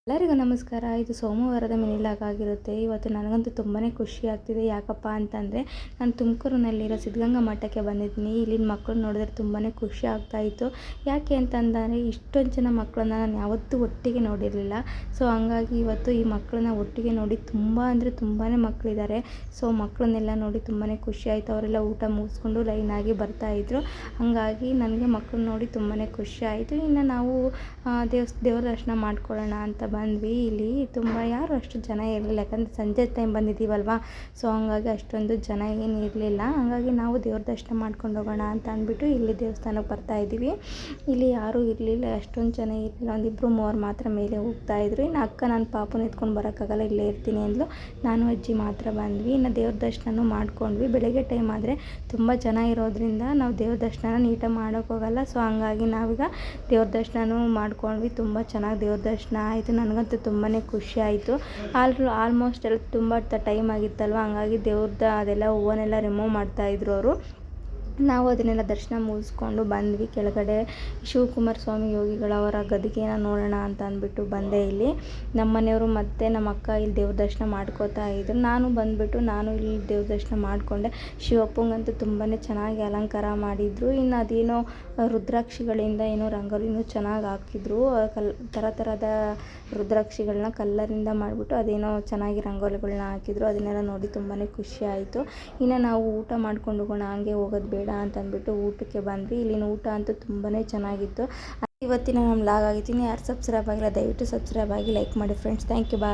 ಎಲ್ಲರಿಗೂ ನಮಸ್ಕಾರ. ಇದು ಸೋಮವಾರದ ಮಿನಿಲಾಗ್ ಆಗಿರುತ್ತೆ. ಇವತ್ತು ನನಗಂತೂ ತುಂಬಾ ಖುಷಿ ಆಗ್ತಿದೆ. ಯಾಕಪ್ಪ ಅಂತಂದರೆ ನಾನು ತುಮಕೂರಿನಲ್ಲಿರೋ ಸಿದ್ಧಗಂಗಾ ಮಠಕ್ಕೆ ಬಂದಿದ್ದೀನಿ. ಇಲ್ಲಿನ ಮಕ್ಕಳು ನೋಡಿದ್ರೆ ತುಂಬಾ ಖುಷಿ ಆಗ್ತಾಯಿತ್ತು. ಯಾಕೆ ಅಂತಂದರೆ ಇಷ್ಟೊಂದು ಜನ ಮಕ್ಕಳನ್ನ ನಾನು ಯಾವತ್ತೂ ಒಟ್ಟಿಗೆ ನೋಡಿರಲಿಲ್ಲ. ಸೊ ಹಂಗಾಗಿ ಇವತ್ತು ಈ ಮಕ್ಕಳನ್ನ ಒಟ್ಟಿಗೆ ನೋಡಿ ತುಂಬ ಅಂದರೆ ತುಂಬಾ ಮಕ್ಕಳಿದ್ದಾರೆ. ಸೊ ಮಕ್ಕಳನ್ನೆಲ್ಲ ನೋಡಿ ತುಂಬಾ ಖುಷಿ ಆಯಿತು. ಅವರೆಲ್ಲ ಊಟ ಮುಗಿಸ್ಕೊಂಡು ಲೈನಾಗಿ ಬರ್ತಾಯಿದ್ರು. ಹಾಗಾಗಿ ನನಗೆ ಮಕ್ಕಳನ್ನ ನೋಡಿ ತುಂಬಾ ಖುಷಿ ಆಯಿತು. ಇನ್ನು ನಾವು ದೇವ್ರ ದರ್ಶನ ಮಾಡ್ಕೊಳ್ಳೋಣ ಅಂತ ಬಂದ್ವಿ. ಇಲ್ಲಿ ತುಂಬ ಯಾರು ಅಷ್ಟು ಜನ ಇರಲಿಲ್ಲ, ಯಾಕಂದರೆ ಸಂಜೆ ಟೈಮ್ ಬಂದಿದ್ದೀವಲ್ವ. ಸೊ ಹಂಗಾಗಿ ಅಷ್ಟೊಂದು ಜನ ಏನು ಇರಲಿಲ್ಲ. ಹಾಗಾಗಿ ನಾವು ದೇವ್ರ ದರ್ಶನ ಮಾಡ್ಕೊಂಡು ಹೋಗೋಣ ಅಂತ ಅಂದ್ಬಿಟ್ಟು ಇಲ್ಲಿ ದೇವಸ್ಥಾನಕ್ಕೆ ಬರ್ತಾಯಿದ್ದೀವಿ. ಇಲ್ಲಿ ಯಾರೂ ಇರಲಿಲ್ಲ, ಅಷ್ಟೊಂದು ಜನ ಇರಲಿಲ್ಲ. ಒಂದಿಬ್ಬರು ಮೂವರು ಮಾತ್ರ ಮೇಲೆ ಹೋಗ್ತಾಯಿದ್ರು. ಇನ್ನು ಅಕ್ಕ ನನ್ನ ಪಾಪನ ಎತ್ಕೊಂಡು ಬರೋಕ್ಕಾಗಲ್ಲ, ಇಲ್ಲೇ ಇರ್ತೀನಿ ಅಂದ್ಲು. ನಾನು ಅಜ್ಜಿ ಮಾತ್ರ ಬಂದ್ವಿ. ಇನ್ನು ದೇವ್ರ ದರ್ಶನ ಮಾಡ್ಕೊಂಡ್ವಿ. ಬೆಳಗ್ಗೆ ಟೈಮ್ ಆದರೆ ತುಂಬ ಜನ ಇರೋದ್ರಿಂದ ನಾವು ದೇವ್ರ ದರ್ಶನ ನೀಟಾಗಿ ಮಾಡೋಕ್ಕೋಗಲ್ಲ. ಸೊ ಹಂಗಾಗಿ ನಾವೀಗ ದೇವ್ರ ದರ್ಶನನೂ ಮಾಡ್ಕೊಂಡ್ವಿ. ತುಂಬ ಚೆನ್ನಾಗಿ ದೇವ್ರ ದರ್ಶನ ಆಯಿತು. ನನಗಂತೂ ತುಂಬಾ ಖುಷಿ ಆಯಿತು. ಆಲ್ಮೋಸ್ಟ್ ಎಲ್ಲ ತುಂಬ ಟೈಮ್ ಆಗಿತ್ತಲ್ವ, ಹಂಗಾಗಿ ದೇವ್ರದ್ದು ಅದೆಲ್ಲ ಹೂವನ್ನೆಲ್ಲ ರಿಮೂವ್ ಮಾಡ್ತಾಯಿದ್ರು ಅವರು. ನಾವು ಅದನ್ನೆಲ್ಲ ದರ್ಶನ ಮುಗಿಸ್ಕೊಂಡು ಬಂದ್ವಿ ಕೆಳಗಡೆ. ಶಿವಕುಮಾರ ಸ್ವಾಮಿ ಯೋಗಿಗಳವರ ಗದಿಗೆನ ನೋಡೋಣ ಅಂತ ಅಂದ್ಬಿಟ್ಟು ಬಂದೆ. ಇಲ್ಲಿ ನಮ್ಮ ಮನೆಯವರು ಮತ್ತು ನಮ್ಮ ಅಕ್ಕ ಇಲ್ಲಿ ದೇವ್ರ ದರ್ಶನ ಮಾಡ್ಕೋತಾ ಇದ್ರು. ನಾನು ಇಲ್ಲಿ ದೇವ್ರ ದರ್ಶನ ಮಾಡಿಕೊಂಡೆ. ಶಿವಪ್ಪಂಗಂತೂ ತುಂಬಾ ಚೆನ್ನಾಗಿ ಅಲಂಕಾರ ಮಾಡಿದರು. ಇನ್ನು ಅದೇನೋ ರುದ್ರಾಕ್ಷಿಗಳಿಂದ ಏನೋ ರಂಗೋಲಿನೂ ಚೆನ್ನಾಗಿ ಹಾಕಿದ್ರು. ಥರ ಥರದ ರುದ್ರಾಕ್ಷಿಗಳನ್ನ ಕಲ್ಲರಿಂದ ಮಾಡಿಬಿಟ್ಟು ಅದೇನೋ ಚೆನ್ನಾಗಿ ರಂಗೋಲಿಗಳನ್ನ ಹಾಕಿದ್ರು. ಅದನ್ನೆಲ್ಲ ನೋಡಿ ತುಂಬಾ ಖುಷಿ ಆಯಿತು. ಇನ್ನು ನಾವು ಊಟ ಮಾಡ್ಕೊಂಡು ಹೋಗೋಣ, ಹಂಗೆ ಹೋಗೋದು ಬೇಡ ಅಂತ ಅಂದ್ಬಿಟ್ಟು ಊಟಕ್ಕೆ ಬಂದ್ವಿ. ಇಲ್ಲಿನ ಊಟ ಅಂತೂ ತುಂಬಾ ಚೆನ್ನಾಗಿತ್ತು. ಇವತ್ತಿನ ನಮ್ಮ ಲಾಗ್ ಆಗಿತ್ತು. ಯಾರು ಸಬ್ಸ್ಕ್ರೈಬ್ ಆಗಿಲ್ಲ ದಯವಿಟ್ಟು ಸಬ್ಸ್ಕ್ರೈಬ್ ಆಗಿ ಲೈಕ್ ಮಾಡಿ ಫ್ರೆಂಡ್ಸ್. Thank you, bye.